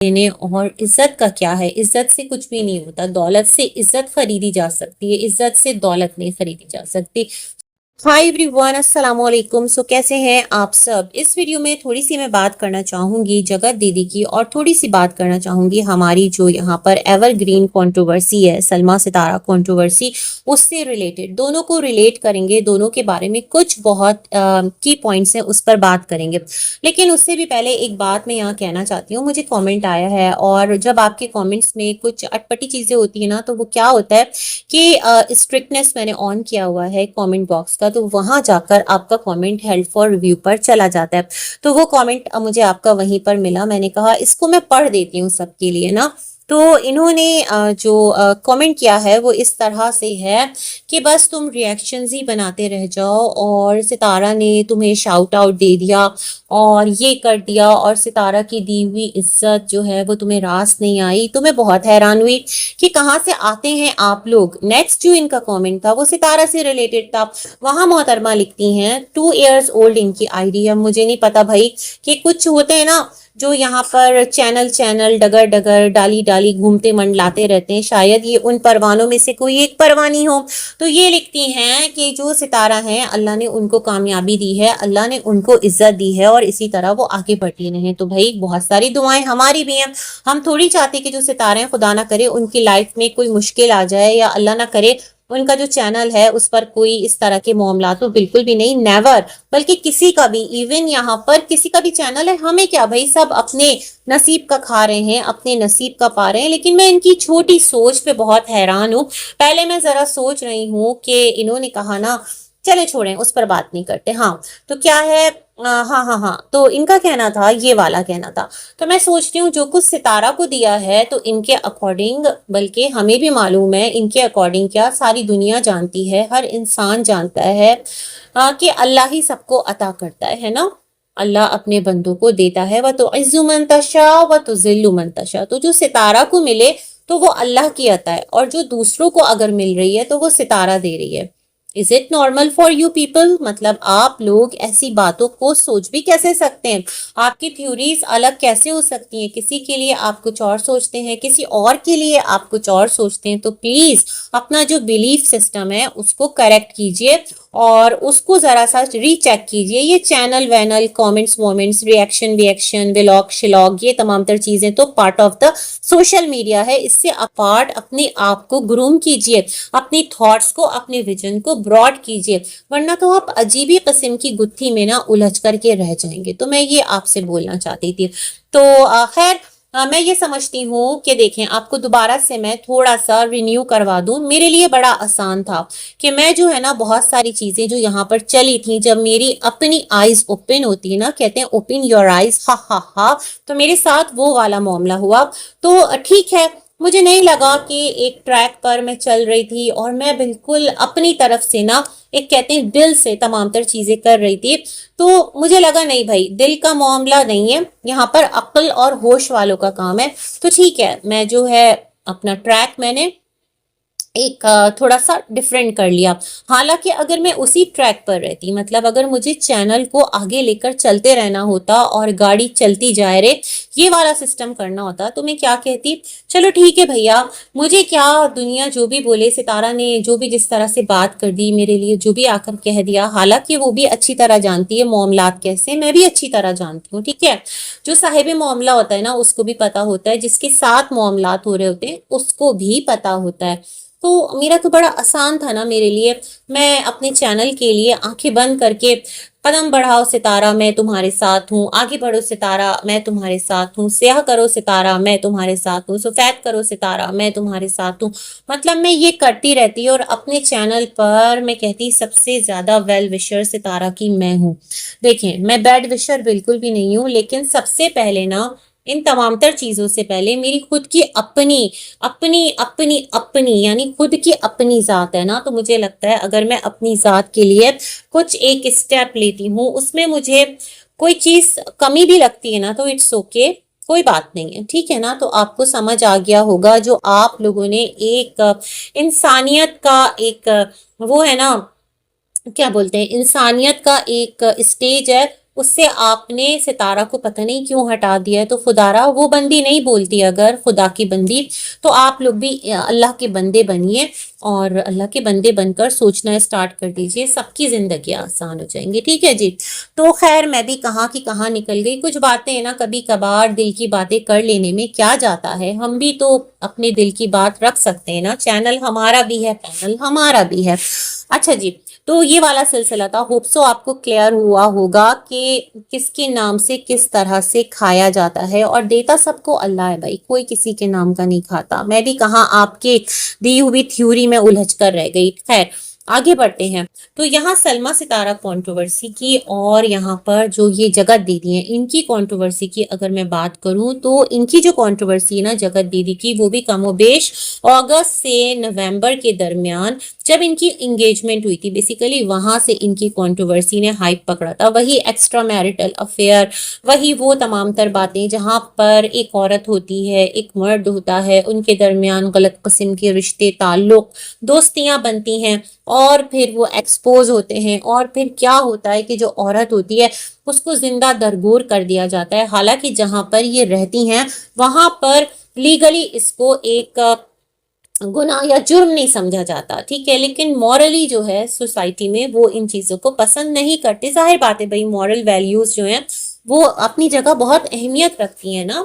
دینے اور عزت کا کیا ہے؟ عزت سے کچھ بھی نہیں ہوتا، دولت سے عزت خریدی جا سکتی ہے، عزت سے دولت نہیں خریدی جا سکتی۔ ہائی ایوری ون، السلام علیکم۔ کیسے ہیں آپ سب؟ اس ویڈیو میں تھوڑی سی میں بات کرنا چاہوں گی جگت دیدی کی، اور تھوڑی سی بات کرنا چاہوں گی ہماری جو یہاں پر ایور گرین کنٹروورسی ہے، سلما ستارہ کنٹروورسی، اس سے ریلیٹڈ دونوں کو ریلیٹ کریں گے، دونوں کے بارے میں کچھ بہت کی پوائنٹس ہیں، اس پر بات کریں گے۔ لیکن اس سے بھی پہلے ایک بات میں یہاں کہنا چاہتی ہوں، مجھے کامنٹ آیا ہے، اور جب آپ کے کامنٹس میں کچھ اٹپٹی چیزیں ہوتی ہیں نا، تو وہ کیا ہوتا ہے کہ اسٹرکٹنیس میں نے آن کیا ہوا ہے کامنٹ باکس کا، تو وہاں جا کر آپ کا کامنٹ ہیلپ فار ریویو پر چلا جاتا ہے، تو وہ کامنٹ مجھے آپ کا وہیں پر ملا۔ میں نے کہا اس کو میں پڑھ دیتی ہوں سب کے لیے نا۔ تو انہوں نے جو کامنٹ کیا ہے وہ اس طرح سے ہے کہ بس تم ریئیکشنز ہی بناتے رہ جاؤ، اور ستارہ نے تمہیں شاؤٹ آؤٹ دے دیا اور یہ کر دیا، اور ستارہ کی دی ہوئی عزت جو ہے وہ تمہیں راس نہیں آئی۔ تو میں بہت حیران ہوئی کہ کہاں سے آتے ہیں آپ لوگ۔ نیکسٹ جو ان کا کامنٹ تھا وہ ستارہ سے ریلیٹڈ تھا۔ وہاں محترمہ لکھتی ہیں 2 ایئرز اولڈ ان کی آئی ڈی ہے، مجھے نہیں پتا بھائی کہ کچھ ہوتے ہیں نا جو یہاں پر چینل ڈگر ڈگر ڈالی ڈالی گھومتے منڈلاتے رہتے ہیں، شاید یہ ان پروانوں میں سے کوئی ایک پروانی ہو۔ تو یہ لکھتی ہیں کہ جو ستارہ ہیں اللہ نے ان کو کامیابی دی ہے، اللہ نے ان کو عزت دی ہے، اور اسی طرح وہ آگے بڑھتی رہیں۔ تو بھائی بہت ساری دعائیں ہماری بھی ہیں، ہم تھوڑی چاہتے کہ جو ستارے ہیں خدا نہ کرے ان کی لائف میں کوئی مشکل آ جائے، یا اللہ نہ کرے ان کا جو چینل ہے اس پر کوئی اس طرح کے معاملات ہو، بالکل بھی نہیں، نیور۔ بلکہ کسی کا بھی، ایون یہاں پر کسی کا بھی چینل ہے، ہمیں کیا بھائی، سب اپنے نصیب کا کھا رہے ہیں، اپنے نصیب کا پا رہے ہیں۔ لیکن میں ان کی چھوٹی سوچ پہ بہت حیران ہوں۔ پہلے میں ذرا سوچ رہی ہوں کہ انہوں نے کہا نا، چلے چھوڑیں اس پر بات نہیں کرتے۔ ہاں تو کیا ہے، ہاں تو ان کا کہنا تھا، یہ والا کہنا تھا، تو میں سوچتی ہوں جو کچھ ستارہ کو دیا ہے تو ان کے اکارڈنگ، بلکہ ہمیں بھی معلوم ہے ان کے اکارڈنگ، کیا ساری دنیا جانتی ہے، ہر انسان جانتا ہے کہ اللہ ہی سب کو عطا کرتا ہے نا۔ اللہ اپنے بندوں کو دیتا ہے، وَتُعِزُّ مَن تَشَاءُ وَتُذِلُّ مَن تَشَاءُ۔ تو جو ستارہ کو ملے تو وہ اللہ کی عطا ہے، اور جو دوسروں کو اگر مل رہی ہے تو وہ ستارہ دے رہی ہے۔ Is it normal for you people؟ مطلب آپ لوگ ایسی باتوں کو سوچ بھی کیسے سکتے ہیں؟ آپ کی تھیوریز الگ کیسے ہو سکتی ہیں؟ کسی کے لیے آپ کچھ اور سوچتے ہیں، کسی اور کے لیے آپ کچھ اور سوچتے ہیں۔ تو پلیز اپنا جو بیلیف سسٹم ہے اس کو کریکٹ کیجئے، اور اس کو ذرا سا ری چیک کیجئے۔ یہ چینل وینل، کامنٹس وومنٹس، ریئیکشن ولاگ شلاگ، یہ تمام تر چیزیں تو part of the social media ہے۔ اس سے اپارٹ اپنے آپ کو گروم کیجئے، اپنی تھاٹس کو، اپنے ویژن کو براڈ کیجئے، ورنہ تو آپ عجیبی قسم کی گتھی میں نا الجھ کر کے رہ جائیں گے۔ تو میں یہ آپ سے بولنا چاہتی تھی۔ تو خیر، میں یہ سمجھتی ہوں کہ دیکھیں، آپ کو دوبارہ سے میں تھوڑا سا رینیو کروا دوں۔ میرے لیے بڑا آسان تھا کہ میں جو ہے نا بہت ساری چیزیں جو یہاں پر چلی تھیں، جب میری اپنی آئیز اوپن ہوتی ہے نا، کہتے ہیں اوپن یور آئیز، ہا ہا ہا، تو میرے ساتھ وہ والا معاملہ ہوا۔ تو ٹھیک ہے، مجھے نہیں لگا کہ ایک ٹریک پر میں چل رہی تھی اور میں بالکل اپنی طرف سے نا، ایک کہتے ہیں دل سے تمام تر چیزیں کر رہی تھی، تو مجھے لگا نہیں بھائی، دل کا معاملہ نہیں ہے یہاں پر، عقل اور ہوش والوں کا کام ہے۔ تو ٹھیک ہے، میں جو ہے اپنا ٹریک میں نے ایک تھوڑا سا ڈیفرنٹ کر لیا۔ حالانکہ اگر میں اسی ٹریک پر رہتی، مطلب اگر مجھے چینل کو آگے لے کر چلتے رہنا ہوتا اور گاڑی چلتی جائے رے، یہ والا سسٹم کرنا ہوتا، تو میں کیا کہتی، چلو ٹھیک ہے بھیا، مجھے کیا، دنیا جو بھی بولے، ستارہ نے جو بھی جس طرح سے بات کر دی میرے لیے، جو بھی آ کر کہہ دیا، حالانکہ وہ بھی اچھی طرح جانتی ہے معاملات کیسے، میں بھی اچھی طرح جانتی ہوں، ٹھیک ہے۔ جو صاحب معاملہ ہوتا ہے نا اس کو بھی پتا ہوتا ہے، جس کے ساتھ معاملات ہو رہے ہوتے ہیں اس کو بھی پتا ہوتا ہے۔ تو میرا تو بڑا آسان تھا نا میرے لیے، میں اپنے چینل کے لیے آنکھیں بند کر کے، قدم بڑھاؤ ستارہ میں تمہارے ساتھ ہوں، آگے بڑھو ستارہ میں تمہارے ساتھ ہوں، سیاہ کرو ستارہ میں تمہارے ساتھ ہوں، سفید کرو ستارہ میں تمہارے ساتھ ہوں، مطلب میں یہ کرتی رہتی، اور اپنے چینل پر میں کہتی سب سے زیادہ ویل وشر ستارہ کی میں ہوں۔ دیکھیں، میں بیڈ وشر بالکل بھی نہیں ہوں، لیکن سب سے پہلے نا، ان تمام تر چیزوں سے پہلے میری خود کی اپنی اپنی اپنی اپنی یعنی خود کی اپنی ذات ہے نا، تو مجھے لگتا ہے اگر میں اپنی ذات کے لیے کچھ ایک اسٹیپ لیتی ہوں، اس میں مجھے کوئی چیز کمی بھی لگتی ہے نا، تو اٹس اوکے، کوئی بات نہیں ہے، ٹھیک ہے نا۔ تو آپ کو سمجھ آ گیا ہوگا جو آپ لوگوں نے ایک انسانیت کا ایک وہ ہے نا، کیا بولتے ہیں، انسانیت کا ایک اسٹیج ہے، اس سے آپ نے ستارہ کو پتہ نہیں کیوں ہٹا دیا ہے. تو خدارا وہ بندی نہیں بولتی اگر خدا کی بندی، تو آپ لوگ بھی اللہ کے بندے بنیے اور اللہ کے بندے بن کر سوچنا اسٹارٹ کر دیجئے، سب کی زندگی آسان ہو جائیں گی. ٹھیک ہے جی. تو خیر میں بھی کہاں کی کہاں نکل گئی. کچھ باتیں نا کبھی کبھار دل کی باتیں کر لینے میں کیا جاتا ہے، ہم بھی تو اپنے دل کی بات رکھ سکتے ہیں نا. چینل ہمارا بھی ہے، پینل ہمارا بھی ہے. اچھا جی، تو یہ والا سلسلہ تھا. ہوپ سو آپ کو کلیئر ہوا ہوگا کہ کس کے نام سے کس طرح سے کھایا جاتا ہے، اور دیتا سب کو اللہ ہے بھائی، کوئی کسی کے نام کا نہیں کھاتا. میں بھی کہاں آپ کے دی ہوئی تھیوری میں الجھ کر رہ گئی. خیر آگے بڑھتے ہیں. تو یہاں سلمہ ستارہ کنٹروورسی کی اور یہاں پر جو یہ جگت دیدی ہیں ان کی کنٹروورسی کی اگر میں بات کروں تو ان کی جو کنٹروورسی ہے نا جگت دیدی کی، وہ بھی کم و بیش اگست سے نومبر کے درمیان جب ان کی انگیجمنٹ ہوئی تھی، بیسیکلی وہاں سے ان کی کنٹروورسی نے ہائپ پکڑا تھا. وہی ایکسٹرا میرٹل افیئر، وہی وہ تمام تر باتیں جہاں پر ایک عورت ہوتی ہے ایک مرد ہوتا ہے، ان کے درمیان غلط قسم کے رشتے تعلق دوستیاں بنتی ہیں اور پھر وہ ایکسپوز ہوتے ہیں، اور پھر کیا ہوتا ہے کہ جو عورت ہوتی ہے اس کو زندہ درگور کر دیا جاتا ہے. حالانکہ جہاں پر یہ رہتی ہیں وہاں پر لیگلی اس کو ایک گناہ یا جرم نہیں سمجھا جاتا. ٹھیک ہے، لیکن مورلی جو ہے سوسائٹی میں وہ ان چیزوں کو پسند نہیں کرتے. ظاہر بات ہے بھائی، مورل ویلیوز جو ہیں وہ اپنی جگہ بہت اہمیت رکھتی ہیں نا،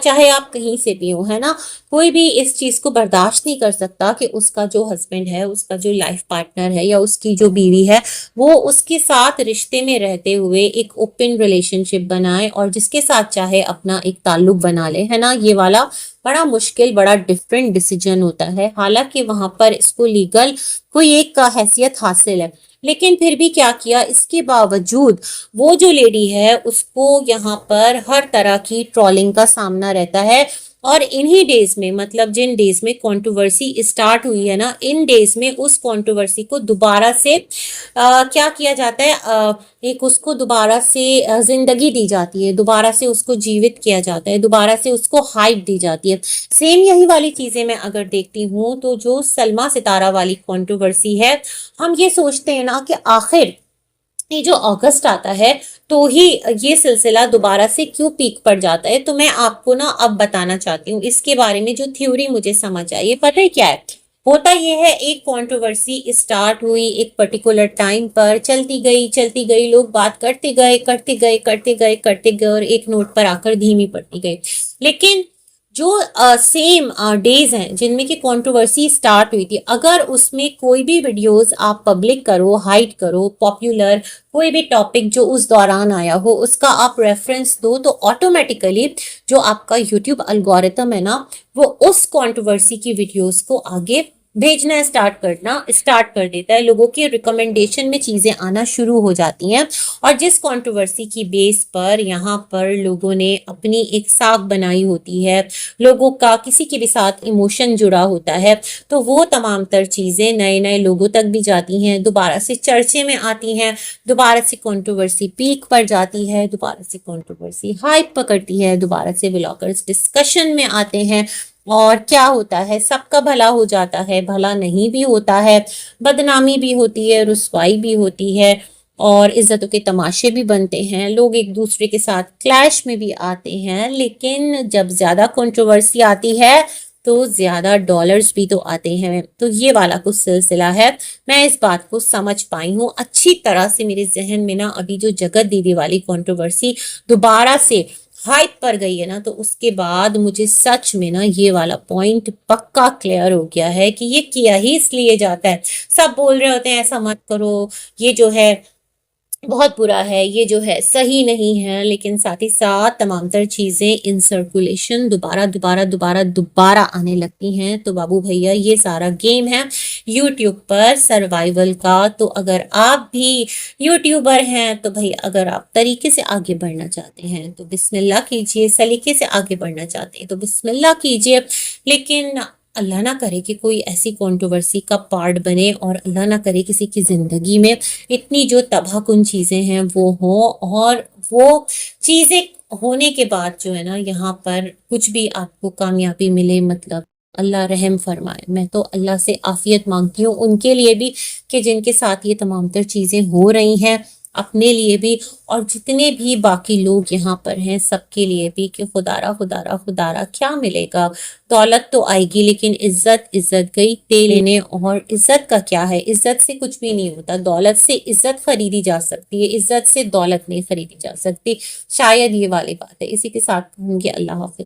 چاہے آپ کہیں سے بھی ہو، ہے نا. کوئی بھی اس چیز کو برداشت نہیں کر سکتا کہ اس کا جو ہسبینڈ ہے، اس کا جو لائف پارٹنر ہے یا اس کی جو بیوی ہے، وہ اس کے ساتھ رشتے میں رہتے ہوئے ایک اوپن ریلیشن شپ بنائے اور جس کے ساتھ چاہے اپنا ایک تعلق بنا لے، ہے نا. یہ والا بڑا مشکل، بڑا ڈیفرنٹ ڈیسیجن ہوتا ہے. حالانکہ وہاں پر اس کو لیگل کوئی ایک حیثیت حاصل ہے، لیکن پھر بھی کیا کیا، اس کے باوجود وہ جو لیڈی ہے اس کو یہاں پر ہر طرح کی ٹرولنگ کا سامنا رہتا ہے. اور انہی ڈیز میں، مطلب جن ڈیز میں کنٹروورسی اسٹارٹ ہوئی ہے نا، ان ڈیز میں اس کنٹروورسی کو دوبارہ سے کیا کیا جاتا ہے، ایک اس کو دوبارہ سے زندگی دی جاتی ہے، دوبارہ سے اس کو جیوت کیا جاتا ہے، دوبارہ سے اس کو ہائپ دی جاتی ہے. سیم یہی والی چیزیں میں اگر دیکھتی ہوں تو جو سلمہ ستارہ والی کنٹروورسی ہے، ہم یہ سوچتے ہیں نا کہ آخر یہ جو اگست آتا ہے تو ہی یہ سلسلہ دوبارہ سے کیوں پیک پر جاتا ہے. تو میں آپ کو نا اب بتانا چاہتی ہوں اس کے بارے میں جو تھیوری مجھے سمجھ آئی ہے. پتہ ہے کیا ہے ہوتا، یہ ہے ایک کنٹروورسی اسٹارٹ ہوئی ایک پرٹیکولر ٹائم پر، چلتی گئی، لوگ بات کرتے گئے اور ایک نوٹ پر آ کر دھیمی پڑتی گئی. لیکن جو سیم ڈیز ہیں جن میں کہ کنٹروورسی اسٹارٹ ہوئی تھی، اگر اس میں کوئی بھی ویڈیوز آپ پبلک کرو، ہائڈ کرو، پاپولر کوئی بھی ٹاپک جو اس دوران آیا ہو اس کا آپ ریفرنس دو، تو آٹومیٹیکلی جو آپ کا یوٹیوب الگورتھم ہے نا، وہ اس کنٹروورسی کی ویڈیوز کو آگے بھیجنا اسٹارٹ کر دیتا ہے. لوگوں کی ریکمنڈیشن میں چیزیں آنا شروع ہو جاتی ہیں، اور جس کنٹروورسی کی بیس پر یہاں پر لوگوں نے اپنی ایک ساکھ بنائی ہوتی ہے، لوگوں کا کسی کے بھی ساتھ ایموشن جڑا ہوتا ہے، تو وہ تمام تر چیزیں نئے لوگوں تک بھی جاتی ہیں، دوبارہ سے چرچے میں آتی ہیں، دوبارہ سے کنٹروورسی پیک پر جاتی ہے، دوبارہ سے کنٹروورسی ہائپ پکڑتی ہے، دوبارہ سے ولاگرز ڈسکشن میں آتے ہیں. اور کیا ہوتا ہے، سب کا بھلا ہو جاتا ہے، بھلا نہیں بھی ہوتا ہے، بدنامی بھی ہوتی ہے، رسوائی بھی ہوتی ہے، اور عزتوں کے تماشے بھی بنتے ہیں، لوگ ایک دوسرے کے ساتھ کلیش میں بھی آتے ہیں. لیکن جب زیادہ کنٹروورسی آتی ہے تو زیادہ ڈالرز بھی تو آتے ہیں. تو یہ والا کچھ سلسلہ ہے. میں اس بات کو سمجھ پائی ہوں اچھی طرح سے. میرے ذہن میں نا ابھی جو جگت دیدی والی کنٹروورسی دوبارہ سے ہائپ پر گئی ہے نا، تو اس کے بعد مجھے سچ میں نا یہ والا پوائنٹ پکا کلیئر ہو گیا ہے کہ یہ کیا ہی اس لیے جاتا ہے. سب بول رہے ہوتے ہیں ایسا مت کرو، یہ جو ہے بہت برا ہے، یہ جو ہے صحیح نہیں ہے، لیکن ساتھ ہی ساتھ تمام تر چیزیں ان سرکولیشن دوبارہ آنے لگتی ہیں. تو بابو بھیا یہ سارا گیم ہے یوٹیوب پر سروائیول کا. تو اگر آپ بھی یوٹیوبر ہیں تو بھائی اگر آپ طریقے سے آگے بڑھنا چاہتے ہیں تو بسم اللہ کیجئے، سلیقے سے آگے بڑھنا چاہتے ہیں تو بسم اللہ کیجئے. لیکن اللہ نہ کرے کہ کوئی ایسی کنٹروورسی کا پارٹ بنے، اور اللہ نہ کرے کسی کی زندگی میں اتنی جو تباہ کن چیزیں ہیں وہ ہوں، اور وہ چیزیں ہونے کے بعد جو ہے نا یہاں پر کچھ بھی آپ کو کامیابی ملے. مطلب اللہ رحم فرمائے. میں تو اللہ سے عافیت مانگتی ہوں ان کے لیے بھی کہ جن کے ساتھ یہ تمام تر چیزیں ہو رہی ہیں. اپنے لیے بھی اور جتنے بھی باقی لوگ یہاں پر ہیں سب کے لیے بھی کہ خدارا کیا ملے گا، دولت تو آئے گی لیکن عزت گئی تیل لینے، اور عزت کا کیا ہے، عزت سے کچھ بھی نہیں ہوتا، دولت سے عزت خریدی جا سکتی ہے، عزت سے دولت نہیں خریدی جا سکتی، شاید یہ والی بات ہے۔ اسی کے ساتھ کہوں گی اللہ حافظ۔